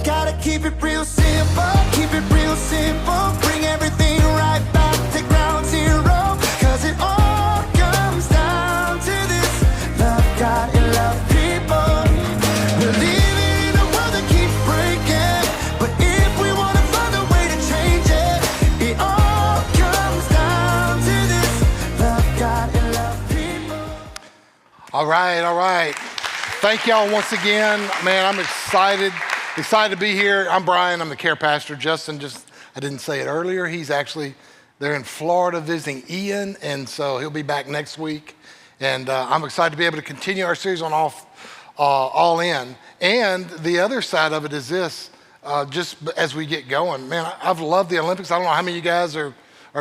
Gotta keep it real simple, keep it real simple. Bring everything right back to ground zero. Cause it all comes down to this: love God and love people. We're living in a world that keeps breaking, but if we wanna find a way to change it, it all comes down to this: love God and love people. All right. Thank y'all once again. Man, I'm excited to be here. I'm Bryan, I'm the care pastor. Justin, I didn't say it earlier, they're in Florida visiting Ian, and so he'll be back next week. And I'm excited to be able to continue our series on All In. And the other side of it is this, just as we get going, man, I've loved the Olympics. I don't know how many of you guys are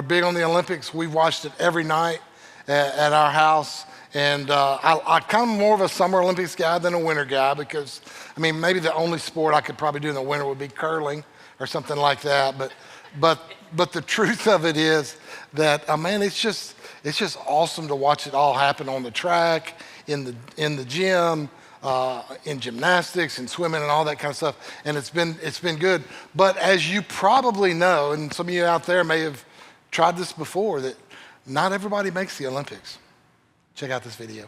big on the Olympics. We've watched it every night at our house. And I'm kind of more of a Summer Olympics guy than a winter guy because, I mean, maybe the only sport I could probably do in the winter would be curling or something like that. But the truth of it is that, man, it's just awesome to watch it all happen on the track, in the gym, in gymnastics and swimming and all that kind of stuff. And it's been good. But as you probably know, and some of you out there may have tried this before, that not everybody makes the Olympics. Check out this video.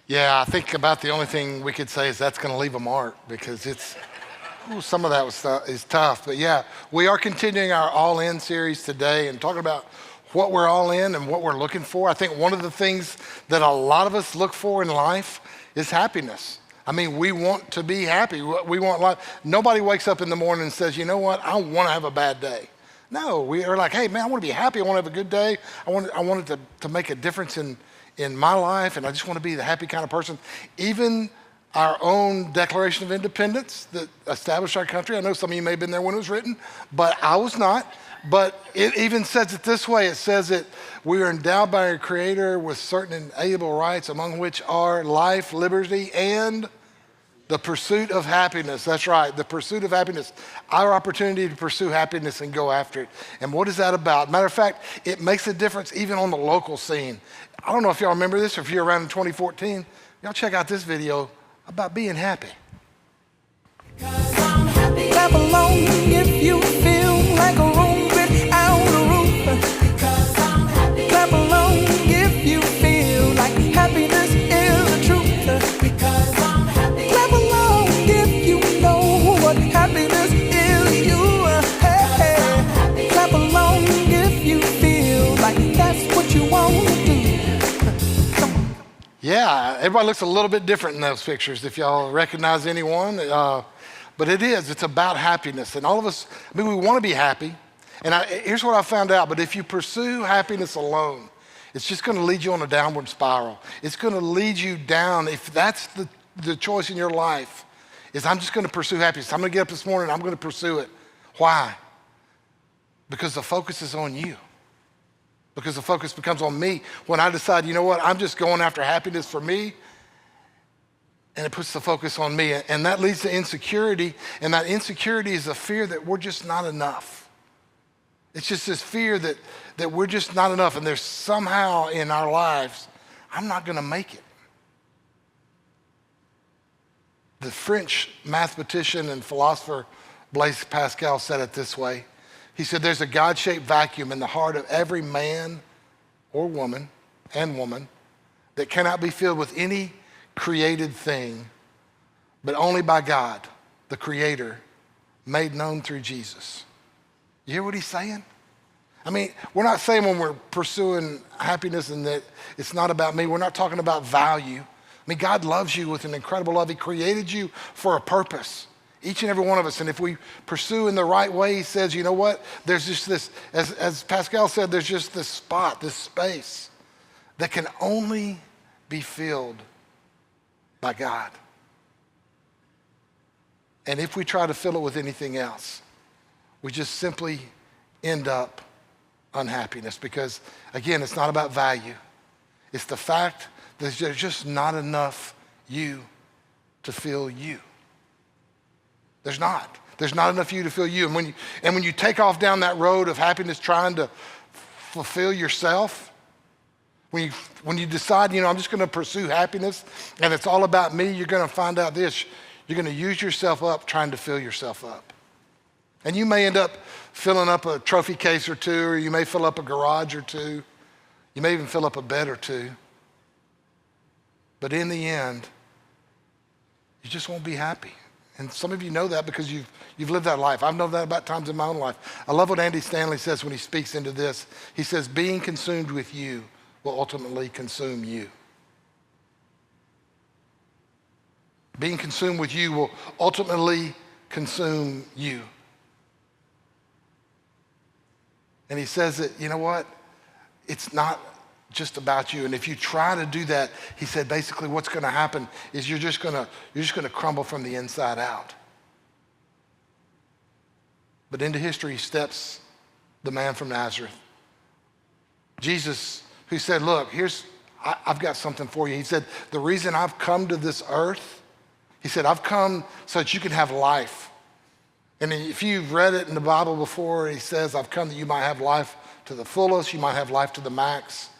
Yeah, I think about the only thing we could say is that's going to leave a mark because some of that is tough. But yeah, we are continuing our All In series today and talking about what we're all in and what we're looking for. I think one of the things that a lot of us look for in life is happiness. I mean, we want to be happy. We want life. Nobody wakes up in the morning and says, you know what, I want to have a bad day. No, we are like, hey, man, I want to be happy. I want to have a good day. I want it to make a difference in my life, and I just want to be the happy kind of person. Even our own Declaration of Independence that established our country, I know some of you may have been there when it was written, but I was not. But it even says it this way. It says that we are endowed by our Creator with certain inalienable rights, among which are life, liberty, and the pursuit of happiness. That's right, the pursuit of happiness. Our opportunity to pursue happiness and go after it. And what is that about? Matter of fact, it makes a difference even on the local scene. I don't know if y'all remember this, or if you're around in 2014, y'all check out this video about being happy. Clap along if you feel like a room without a roof. Clap along if you feel like happiness is the truth. Clap along if you know what happiness is you. Hey. Clap along if you feel like that's what you want to do. Yeah, everybody looks a little bit different in those pictures, if y'all recognize anyone. But it's about happiness. And all of us, I mean, we want to be happy. And here's what I found out, but if you pursue happiness alone, it's just going to lead you on a downward spiral. It's going to lead you down, if that's the choice in your life, is I'm just going to pursue happiness. I'm going to get up this morning and I'm going to pursue it. Why? Because the focus is on you. Because the focus becomes on me. When I decide, you know what, I'm just going after happiness for me, and it puts the focus on me. And that leads to insecurity, and that insecurity is a fear that we're just not enough. It's just this fear that we're just not enough, and there's somehow in our lives, I'm not gonna make it. The French mathematician and philosopher Blaise Pascal said it this way. He said, there's a God-shaped vacuum in the heart of every man or woman that cannot be filled with any created thing but only by God, the Creator, made known through Jesus. You hear what he's saying? I mean, we're not saying when we're pursuing happiness and that it's not about me. We're not talking about value. I mean, God loves you with an incredible love. He created you for a purpose, each and every one of us. And if we pursue in the right way, he says, you know what? There's just this, as Pascal said, there's just this spot, this space that can only be filled by God. And if we try to fill it with anything else, we just simply end up unhappiness because, again, it's not about value. It's the fact that there's just not enough you to fill you. There's not. There's not enough you to fill you. And when you take off down that road of happiness trying to fulfill yourself, when you decide, I'm just going to pursue happiness and it's all about me, you're going to find out this. You're going to use yourself up trying to fill yourself up. And you may end up filling up a trophy case or two, or you may fill up a garage or two. You may even fill up a bed or two. But in the end, you just won't be happy. And some of you know that because you've lived that life. I've known that about times in my own life. I love what Andy Stanley says when he speaks into this. He says, being consumed with you will ultimately consume you. Being consumed with you will ultimately consume you. And he says that, you know what? It's not just about you. And if you try to do that, he said, basically what's going to happen is you're just going to crumble from the inside out. But into history steps the man from Nazareth. Jesus, who said, look, I've got something for you. He said, the reason I've come to this earth, he said, I've come so that you can have life. And if you've read it in the Bible before, he says, I've come that you might have life to the fullest, you might have life to the max.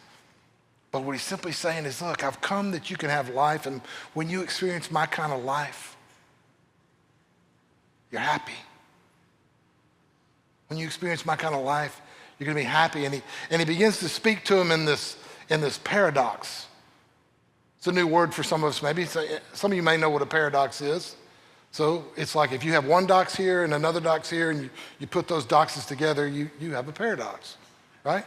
But what he's simply saying is, look, I've come that you can have life, and when you experience my kind of life, you're happy. When you experience my kind of life, you're going to be happy. And he begins to speak to him in this paradox. It's a new word for some of us maybe. Some of you may know what a paradox is. So it's like if you have one dox here and another dox here, and you put those doxes together, you have a paradox, right?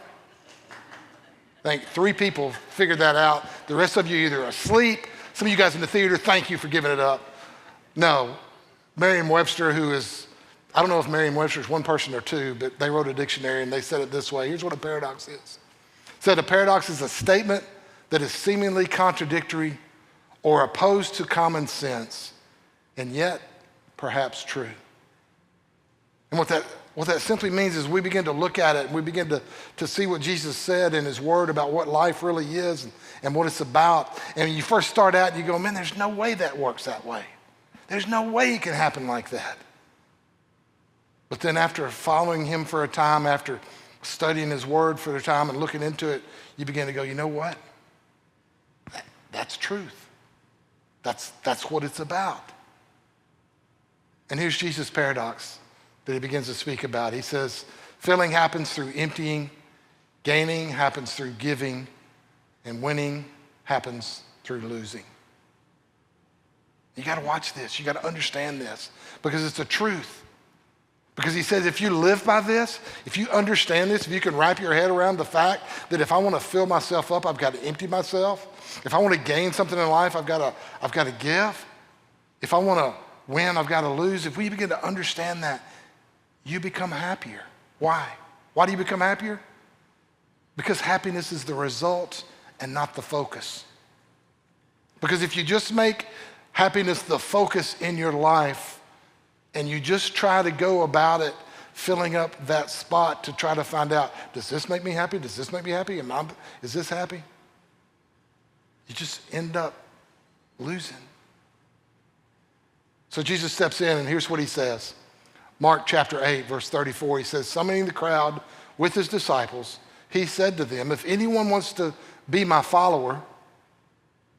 I think 3 people figured that out. The rest of you are either asleep. Some of you guys in the theater, thank you for giving it up. No, Merriam-Webster, I don't know if Merriam-Webster is one person or two, but they wrote a dictionary and they said it this way. Here's what a paradox is. It said a paradox is a statement that is seemingly contradictory or opposed to common sense, and yet perhaps true. And what that simply means is we begin to look at it and we begin to see what Jesus said in his word about what life really is and what it's about. And when you first start out, you go, man, there's no way that works that way. There's no way it can happen like that. But then after following him for a time, after studying his word for a time and looking into it, you begin to go, you know what? That's truth. That's what it's about. And here's Jesus' paradox that he begins to speak about. He says, filling happens through emptying, gaining happens through giving, and winning happens through losing. You got to watch this. You got to understand this because it's the truth. Because he says if you live by this, if you understand this, if you can wrap your head around the fact that if I want to fill myself up, I've got to empty myself. If I want to gain something in life, I've got to give. If I want to win, I've got to lose. If we begin to understand that, you become happier. Why? Why do you become happier? Because happiness is the result and not the focus. Because if you just make happiness the focus in your life, and you just try to go about it filling up that spot to try to find out, does this make me happy? Does this make me happy? Is this happy? You just end up losing. So Jesus steps in, and here's what he says. Mark chapter 8, verse 34, he says, summoning the crowd with his disciples, he said to them, if anyone wants to be my follower,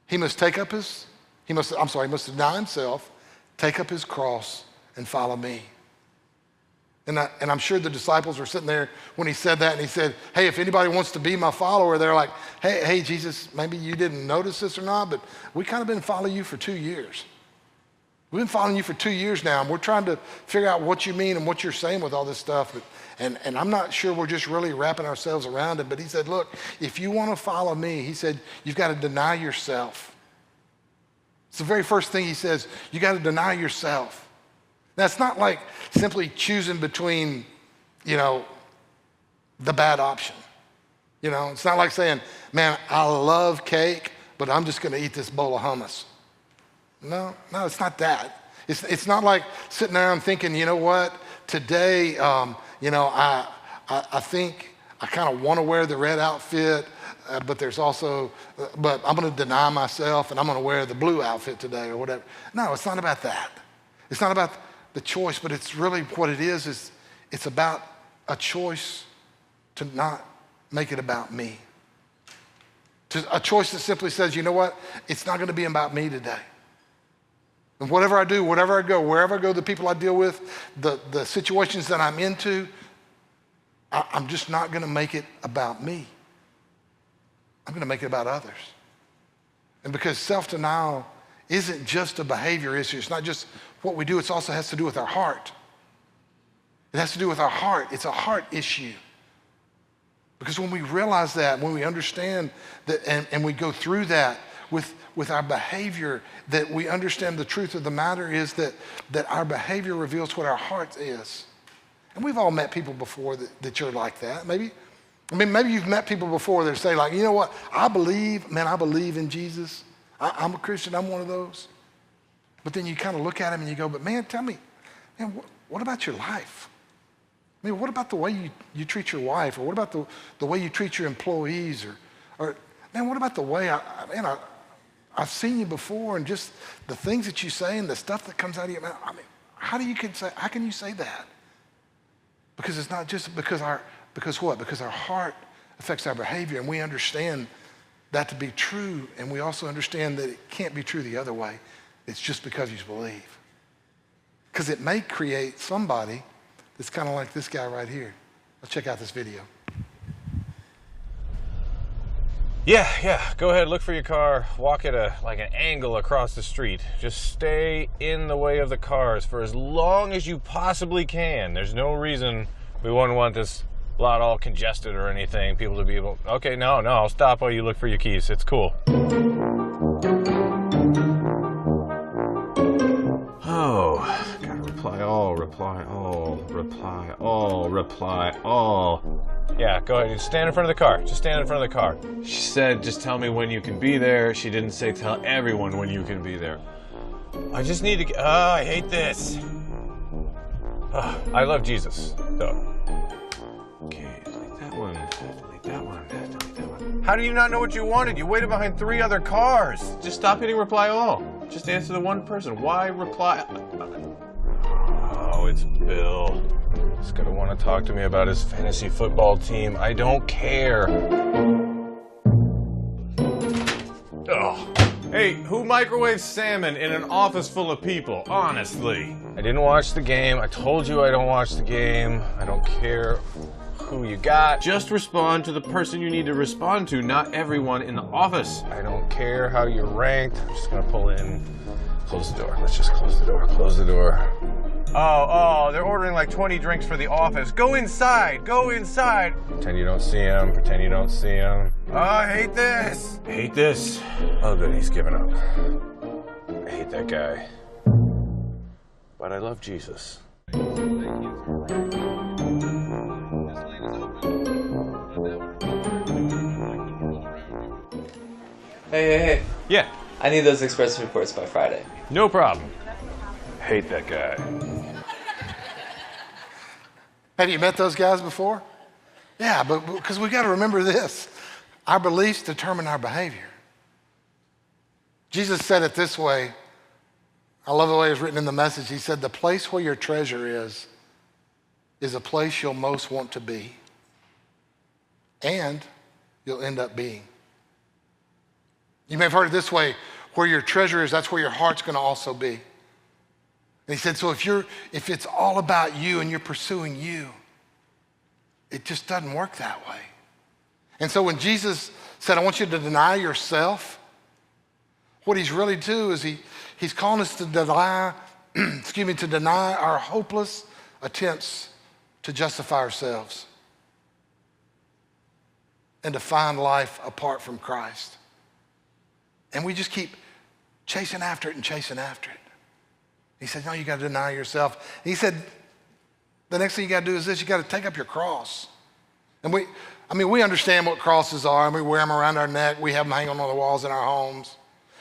he must deny himself, take up his cross, and follow me. And I'm sure the disciples were sitting there when he said that, and he said, hey, if anybody wants to be my follower, they're like, hey, Jesus, maybe you didn't notice this or not, but we kind of been following you for 2 years. We've been following you for 2 years now, and we're trying to figure out what you mean and what you're saying with all this stuff. And I'm not sure we're just really wrapping ourselves around it. But he said, look, if you want to follow me, he said, you've got to deny yourself. It's the very first thing he says, you got to deny yourself. Now, it's not like simply choosing between, the bad option. It's not like saying, man, I love cake, but I'm just going to eat this bowl of hummus. No, it's not that. It's not like sitting there and thinking, you know what, today, I think I kind of want to wear the red outfit, but I'm going to deny myself and I'm going to wear the blue outfit today or whatever. No, it's not about that. It's not about the choice, but it's really what it is it's about a choice to not make it about me. A choice that simply says, you know what, it's not going to be about me today. And whatever I do, wherever I go, the people I deal with, the situations that I'm into, I'm just not going to make it about me. I'm going to make it about others. And because self-denial isn't just a behavior issue, it's not just what we do, it also has to do with our heart. It has to do with our heart. It's a heart issue. Because when we realize that, when we understand that, and we go through that with our behavior, that we understand the truth of the matter is that our behavior reveals what our heart is. And we've all met people before that you're like that. Maybe you've met people before that say like, you know what, I believe in Jesus. I'm a Christian, I'm one of those. But then you kind of look at him and you go, but man, tell me, man, what about your life? I mean, what about the way you treat your wife? Or what about the way you treat your employees? Or man, what about the way I've seen you before and just the things that you say and the stuff that comes out of your mouth? I mean, how can you say that? Because it's not just because our heart affects our behavior, and we understand that to be true, and we also understand that it can't be true the other way. It's just because you believe. Because it may create somebody that's kind of like this guy right here. Let's check out this video. Yeah, go ahead, look for your car, walk at an angle across the street. Just stay in the way of the cars for as long as you possibly can. There's no reason we wouldn't want this lot all congested or anything. People to be able, okay, no, I'll stop while you look for your keys. It's cool. Oh, gotta reply all. Yeah, go ahead. Just stand in front of the car. Just stand in front of the car. She said, just tell me when you can be there. She didn't say tell everyone when you can be there. I just need to, I hate this. I love Jesus, though. Okay, delete that one. Delete that one. How do you not know what you wanted? You waited behind 3 other cars. Just stop hitting reply all. Just answer the one person. Why reply? Oh, it's Bill. He's gonna want to talk to me about his fantasy football team. I don't care. Oh. Hey, who microwaves salmon in an office full of people? Honestly. I didn't watch the game. I told you I don't watch the game. I don't care who you got. Just respond to the person you need to respond to, not everyone in the office. I don't care how you're ranked. I'm just gonna pull in. Close the door. Let's just close the door. Close the door. Oh, they're ordering like 20 drinks for the office. Go inside. Pretend you don't see him. Oh, I hate this. Oh, good, he's giving up. I hate that guy. But I love Jesus. Hey. Yeah, I need those express reports by Friday. no problem. Hate that guy. Have you met those guys before? Yeah, but because we got to remember this. Our beliefs determine our behavior. Jesus said it this way. I love the way it's written in the Message. He said, the place where your treasure is a place you'll most want to be. And you'll end up being. You may have heard it this way. Where your treasure is, that's where your heart's going to also be. And he said, so if it's all about you and you're pursuing you, it just doesn't work that way. And so when Jesus said, I want you to deny yourself, what he's really doing is He's calling us to deny, to deny our hopeless attempts to justify ourselves and to find life apart from Christ. And we just keep chasing after it and chasing after it. He said, no, you got to deny yourself. He said, the next thing you got to do is this, you got to take up your cross. And we understand what crosses are, and we wear them around our neck. We have them hanging on the walls in our homes.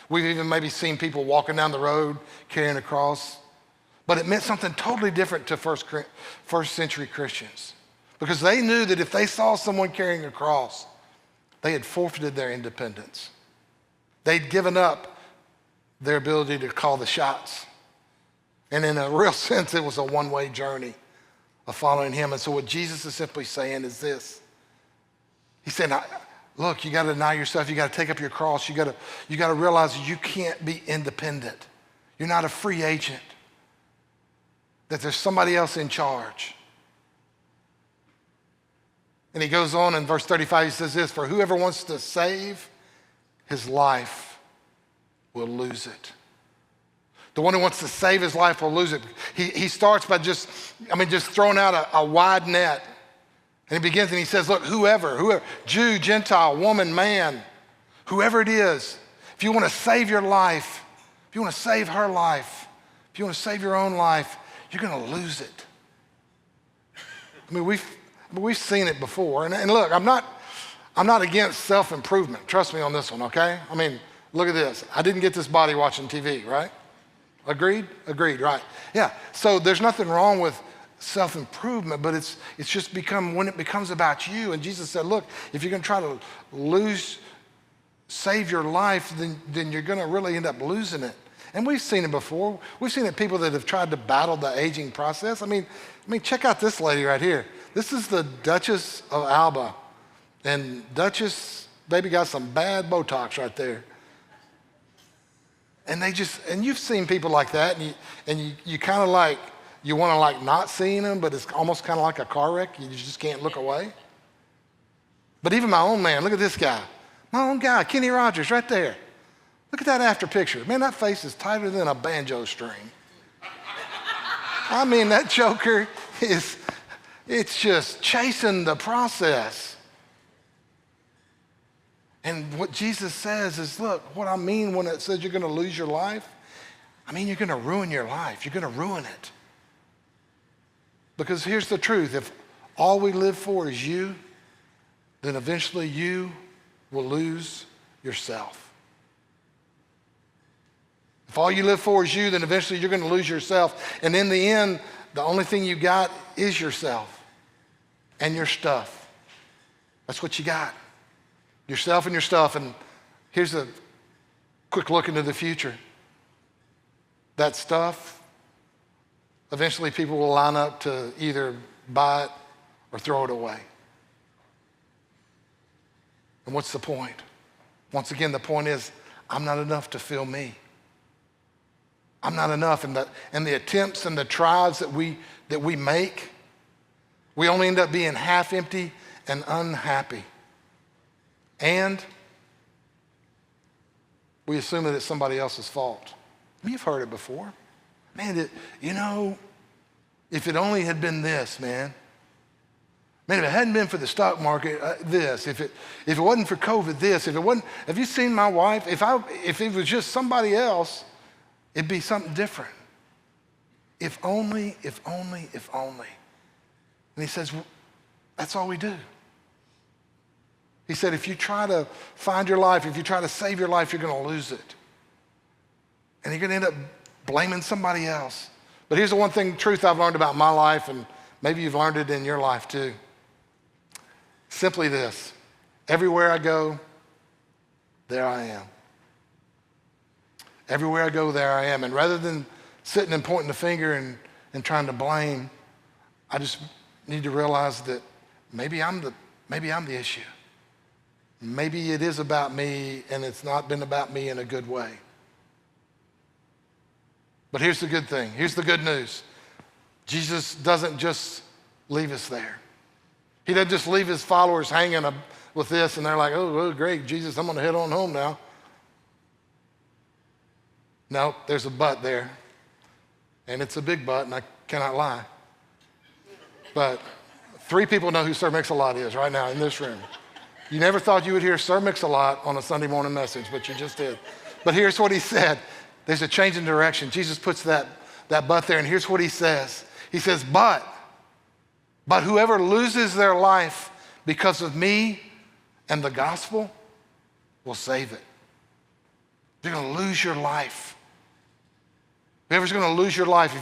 We've even maybe seen people walking down the road carrying a cross. But it meant something totally different to first century Christians, because they knew that if they saw someone carrying a cross, they had forfeited their independence. They'd given up their ability to call the shots. And in a real sense, it was a one-way journey of following him. And so what Jesus is simply saying is this. He said, look, you got to deny yourself. You got to take up your cross. You got to realize that you can't be independent. You're not a free agent, that there's somebody else in charge. And he goes on in verse 35, he says this, for whoever wants to save his life will lose it. The one who wants to save his life will lose it. He starts by just throwing out a wide net. And he begins and he says, look, whoever, Jew, Gentile, woman, man, whoever it is, if you want to save your life, if you want to save her life, if you want to save your own life, you're going to lose it. I mean, we've seen it before. And look, I'm not against self-improvement. Trust me on this one, okay? I mean, look at this. I didn't get this body watching TV, right? Agreed? Agreed, right. Yeah, so there's nothing wrong with self-improvement, but it's just when it becomes about you. And Jesus said, look, if you're going to try to save your life, then you're going to really end up losing it. And we've seen it before. We've seen it people that have tried to battle the aging process. I mean, check out this lady right here. This is the Duchess of Alba. And Duchess, baby, got some bad Botox right there. And you've seen people like that, and you kind of like, you want to like not seeing them, but it's almost kind of like a car wreck. You just can't look away. But even my own man, look at this guy. My own guy, Kenny Rogers, right there. Look at that after picture. Man, that face is tighter than a banjo string. I mean, that joker it's just chasing the process. And what Jesus says is, look, what I mean when it says you're going to lose your life, I mean you're going to ruin your life. You're going to ruin it. Because here's the truth. If all we live for is you, then eventually you will lose yourself. If all you live for is you, then eventually you're going to lose yourself. And in the end, the only thing you got is yourself and your stuff. That's what you got. Yourself and your stuff. And here's a quick look into the future. That stuff, eventually people will line up to either buy it or throw it away. And what's the point? Once again, the point is, I'm not enough to fill me. I'm not enough. And the attempts and the tries that we make, we only end up being half empty and unhappy. And we assume that it's somebody else's fault. You've heard it before. Man, if it only had been this, man. Man, if it hadn't been for the stock market, this. If it wasn't for COVID, this. Have you seen my wife? If it was just somebody else, it'd be something different. If only, if only, if only. And he says, well, that's all we do. He said, if you try to find your life, if you try to save your life, you're going to lose it. And you're going to end up blaming somebody else. But here's the one truth I've learned about my life, and maybe you've learned it in your life too. Simply this: everywhere I go, there I am. Everywhere I go, there I am. And rather than sitting and pointing the finger and trying to blame, I just need to realize that maybe I'm the issue. Maybe it is about me, and it's not been about me in a good way. But here's the good thing. Here's the good news. Jesus doesn't just leave us there. He doesn't just leave his followers hanging with this, and they're like, oh, great, Jesus, I'm going to head on home now. No, there's a but there. And it's a big but, and I cannot lie. But 3 people know who Sir Mix-a-Lot is right now in this room. You never thought you would hear Sir Mix-a-Lot on a Sunday morning message, but you just did. But here's what he said. There's a change in direction. Jesus puts that but there, and here's what he says. He says, but whoever loses their life because of me and the gospel will save it. You're going to lose your life. Whoever's going to lose your life,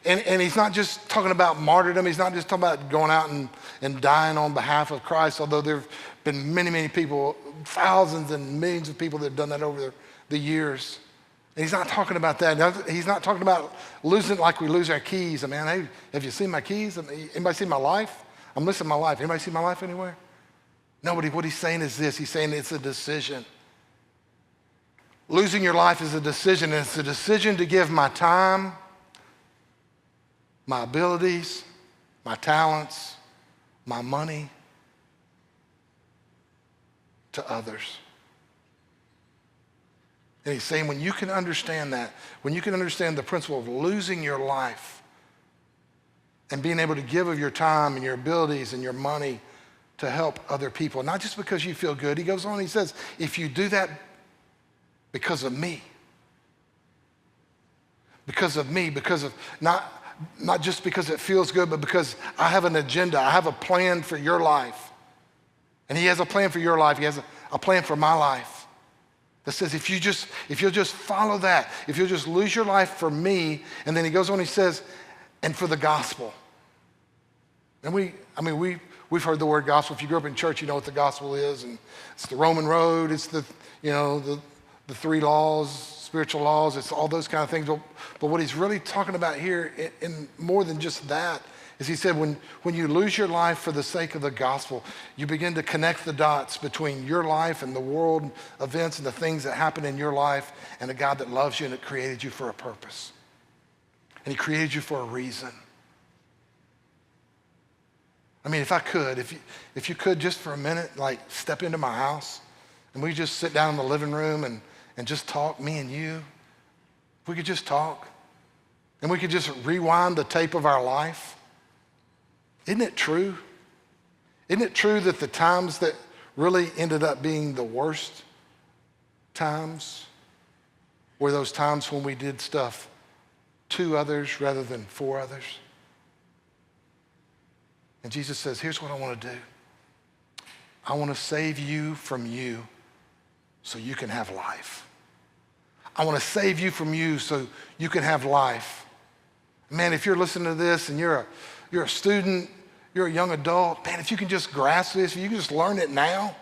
and he's not just talking about martyrdom. He's not just talking about going out and dying on behalf of Christ, although there have been many, many people, thousands and millions of people that have done that over the years. And he's not talking about that. He's not talking about losing it like we lose our keys. I mean, hey, have you seen my keys? Anybody seen my life? I'm missing my life. Anybody see my life anywhere? Nobody. What he's saying is this. He's saying it's a decision. Losing your life is a decision, and it's a decision to give my time, my abilities, my talents, my money to others. And he's saying when you can understand that, when you can understand the principle of losing your life and being able to give of your time and your abilities and your money to help other people, not just because you feel good. He goes on, he says, if you do that because of me, because of not just because it feels good, but because I have an agenda, I have a plan for your life. And he has a plan for your life. He has a plan for my life that says if you'll just follow that, if you'll just lose your life for me, and then he goes on, he says, and for the gospel. And we've heard the word gospel. If you grew up in church, you know what the gospel is, and it's the Roman road, it's the 3 laws, spiritual laws, it's all those kind of things. But what he's really talking about here in more than just that is he said when you lose your life for the sake of the gospel, you begin to connect the dots between your life and the world events and the things that happen in your life and a God that loves you and that created you for a purpose. And he created you for a reason. I mean, if you could just for a minute, like step into my house and we just sit down in the living room and just talk, me and you. If we could just talk and we could just rewind the tape of our life. Isn't it true? Isn't it true that the times that really ended up being the worst times were those times when we did stuff to others rather than for others? And Jesus says, here's what I want to do. I want to save you from you so you can have life. I want to save you from you so you can have life. Man, if you're listening to this and you're a student, you're a young adult, man, if you can just grasp this, if you can just learn it now,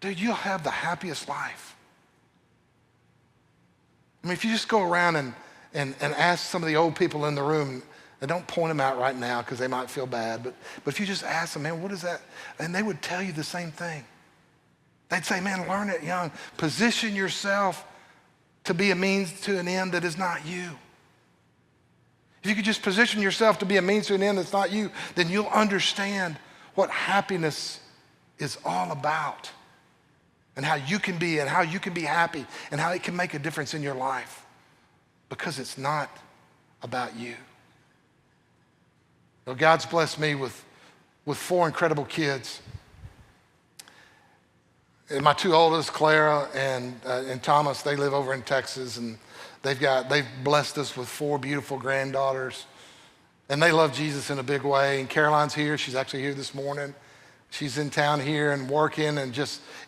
dude, you'll have the happiest life. I mean, if you just go around and ask some of the old people in the room, and don't point them out right now because they might feel bad, but if you just ask them, man, what is that? And they would tell you the same thing. They'd say, man, learn it young. Position yourself to be a means to an end that is not you. If you could just position yourself to be a means to an end that's not you, then you'll understand what happiness is all about and how you can be happy and how it can make a difference in your life because it's not about you. Well, God's blessed me with 4 incredible kids. And my 2 oldest, Clara and Thomas, they live over in Texas, and they've blessed us with 4 beautiful granddaughters. And they love Jesus in a big way. And Caroline's here. She's actually here this morning. She's in town here and working, and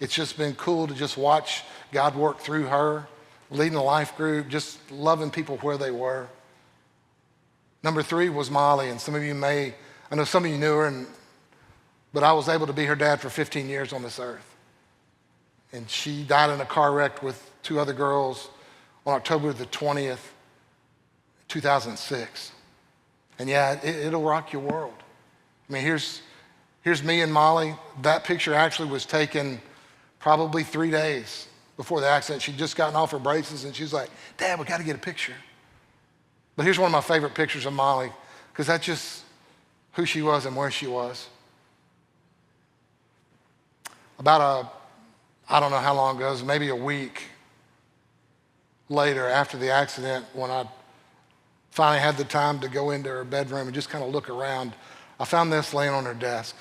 it's just been cool to just watch God work through her, leading a life group, just loving people where they were. Number 3 was Molly, and some of you I know some of you knew her, but I was able to be her dad for 15 years on this earth. And she died in a car wreck with 2 other girls on October the 20th, 2006. And yeah, it'll rock your world. I mean, here's me and Molly. That picture actually was taken probably 3 days before the accident. She'd just gotten off her braces, and she was like, Dad, we got to get a picture. But here's one of my favorite pictures of Molly, because that's just who she was and where she was. I don't know how long ago, it was maybe a week. later after the accident, when I finally had the time to go into her bedroom and just kind of look around, I found this laying on her desk,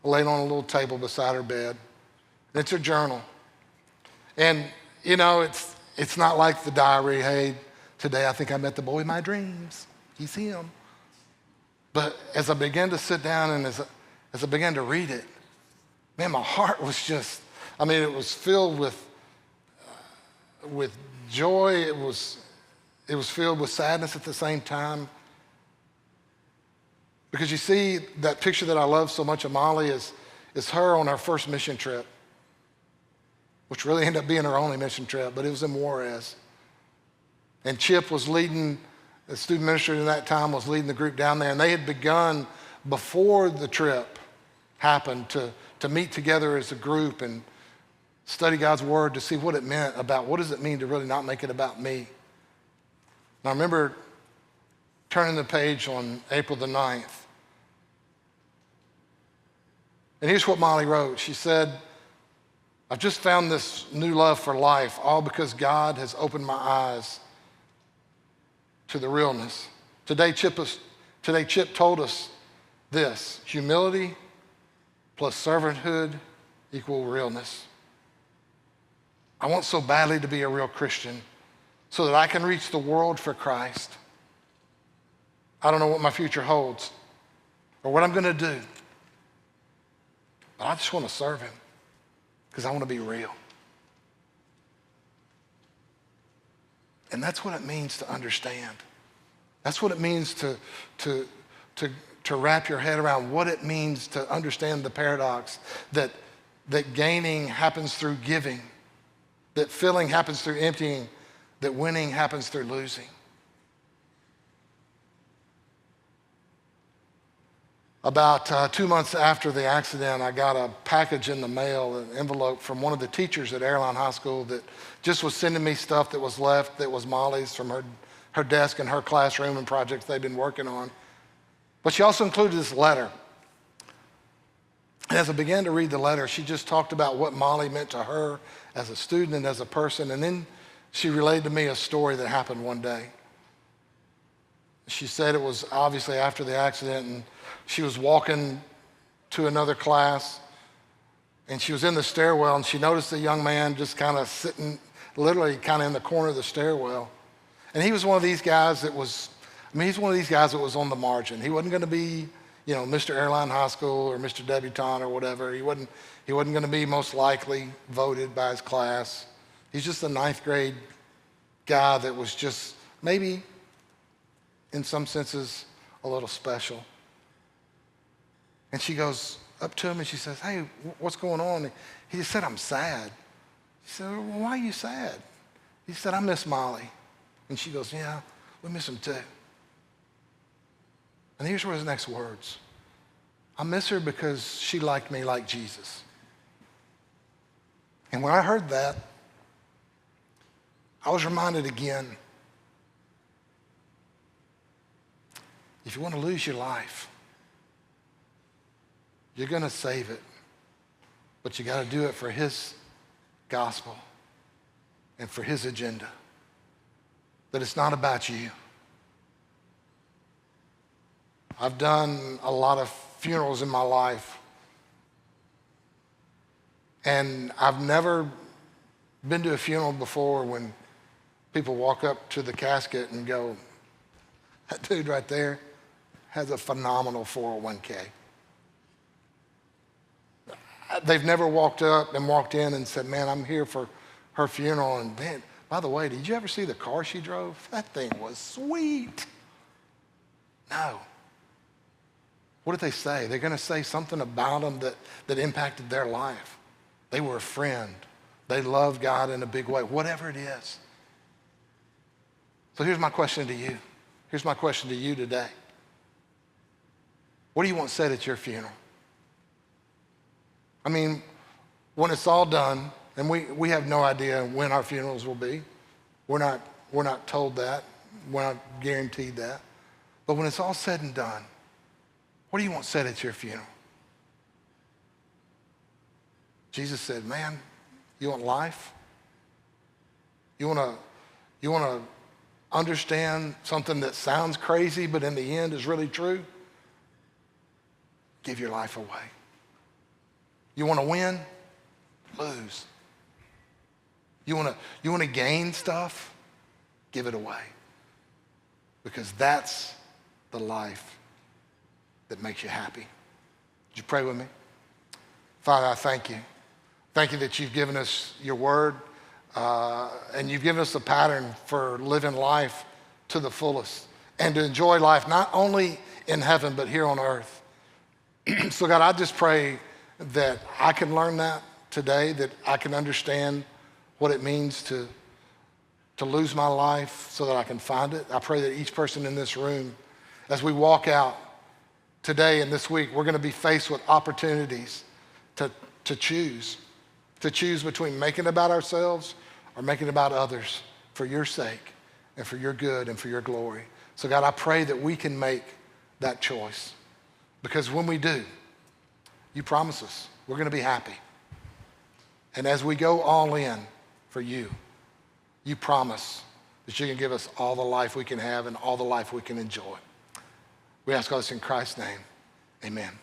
laying on a little table beside her bed. And it's her journal. And, you know, it's not like the diary, hey, today I think I met the boy of my dreams. He's him. But as I began to sit down and as I began to read it, man, my heart was just, it was filled with joy. It was filled with sadness at the same time. Because you see, that picture that I love so much of Molly is her on her first mission trip, which really ended up being her only mission trip, but it was in Juarez. And Chip was leading, the student minister in that time was leading the group down there, and they had begun before the trip happened to meet together as a group and study God's word to see what it meant about what does it mean to really not make it about me. And I remember turning the page on April the 9th. And here's what Molly wrote. She said, I've just found this new love for life, all because God has opened my eyes to the realness. Today, Chip told us this: humility plus servanthood equal realness. I want so badly to be a real Christian so that I can reach the world for Christ. I don't know what my future holds or what I'm going to do, but I just want to serve him because I want to be real. And that's what it means to understand. That's what it means to wrap your head around what it means to understand the paradox that gaining happens through giving, that filling happens through emptying, that winning happens through losing. About 2 months after the accident, I got a package in the mail, an envelope from one of the teachers at Airline High School that just was sending me stuff that was left, that was Molly's from her desk in her classroom and projects they'd been working on. But she also included this letter. And as I began to read the letter, she just talked about what Molly meant to her as a student and as a person. And then she relayed to me a story that happened one day. She said it was obviously after the accident, and she was walking to another class, and she was in the stairwell, and she noticed a young man just kind of sitting, literally kind of in the corner of the stairwell. And he was one of these guys that was, he's one of these guys that was on the margin. He wasn't going to be, Mr. Airline High School or Mr. Debutante or whatever. He wasn't going to be most likely voted by his class. He's just a ninth grade guy that was just maybe, in some senses, a little special. And she goes up to him and she says, hey, what's going on? He just said, I'm sad. She said, well, why are you sad? He said, I miss Molly. And she goes, yeah, we miss him too. And here's his next words. I miss her because she liked me like Jesus. And when I heard that, I was reminded again, if you want to lose your life, you're going to save it, but you got to do it for his gospel and for his agenda. That it's not about you. I've done a lot of funerals in my life, and I've never been to a funeral before when people walk up to the casket and go, that dude right there has a phenomenal 401k. They've never walked up and walked in and said, man, I'm here for her funeral. And man, by the way, did you ever see the car she drove? That thing was sweet. No. What did they say? They're going to say something about them that impacted their life. They were a friend. They loved God in a big way, whatever it is. So here's my question to you. Here's my question to you today. What do you want said at your funeral? When it's all done, and we have no idea when our funerals will be. We're not told that. We're not guaranteed that. But when it's all said and done, what do you want said at your funeral? Jesus said, man, you want life? You want You want to understand something that sounds crazy, but in the end is really true? Give your life away. You want to win? Lose. You want to gain stuff? Give it away. Because that's the life that makes you happy. Would you pray with me? Father, I thank you. Thank you that you've given us your word, and you've given us a pattern for living life to the fullest and to enjoy life not only in heaven but here on earth. So God, I just pray that I can learn that today, that I can understand what it means to lose my life so that I can find it. I pray that each person in this room, as we walk out today and this week, we're going to be faced with opportunities to choose between making it about ourselves or making it about others for your sake and for your good and for your glory. So God, I pray that we can make that choice, because when we do, you promise us we're going to be happy. And as we go all in for you, you promise that you can give us all the life we can have and all the life we can enjoy. We ask all this in Christ's name. Amen.